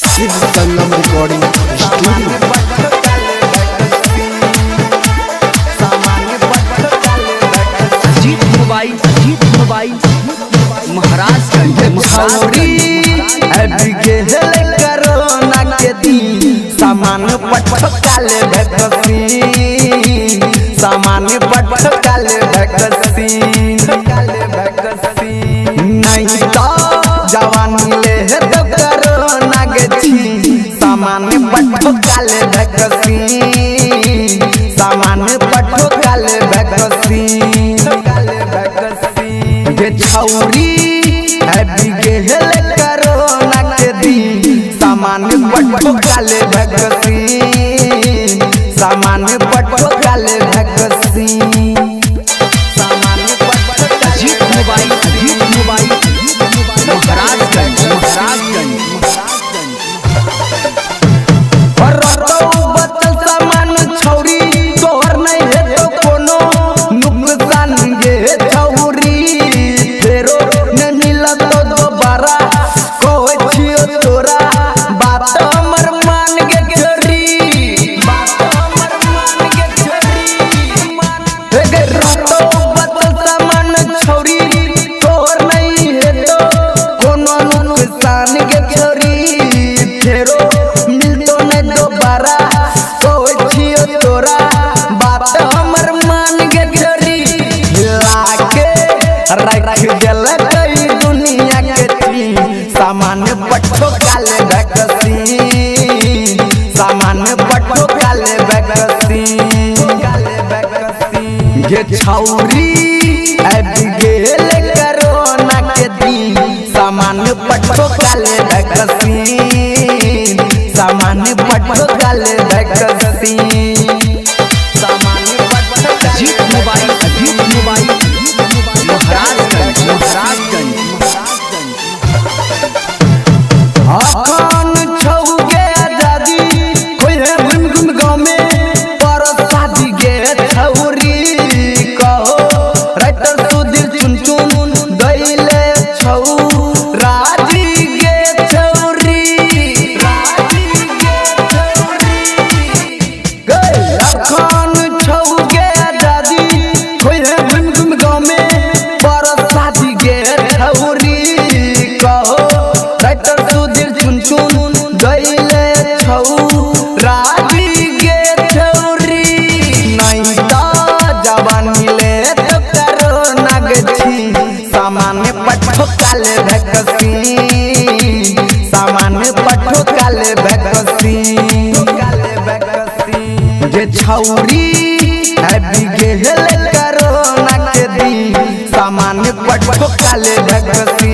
Shiv Sangam recording studio. Ajit mobile Maharajganj corona के दिन सामान पटकाले भक्सी नहीं तो जवानी ले तो कोरोना के दिन सामान पटकाले भक्सी छौरी कोरोना के दिन सामान पटकाले भक्सी अजीत मोबाइल महाराजगंज बचल सामान छौरी तोहर नहीं है तो कोनो नुकसान गे छौरी फेरो न मिला तो दोबारा कोई छियो तोरा बात हमर मान के छोरी हे रतो बचल सामान छौरी तोहर नहीं है तो कोनो नुकसान गे छोरी फेरो मिलतो न दोबारा कोई छियो तोरा बात हमर मान के छोरी लाके रख देल कई दुनिया के थी सामान पट्टो काले भक्सी गे छौरी अब गेल कोरोना के दिन सामान पट्टो काले भक्सी अजीत मोबाइल महाराजगंज अखन छौगे आजादी कोई है घूम गाँव में पर शादी गे छौरी कहो राइटर सुधीर चुन दैले छौ राजी गे छौरी अखन छौगे आजादी कोई है घूम गाँव में पर शादी गे छौरी कहो राइटर सुधीर चुन दैले छौ राजी गे छौरी नहीं तो जवानी ले तो कोरोना के छी सामान पटकाले भक्सी गे छौरी अभी गेल कोरोना के दिन सामान पटकाले भक्सी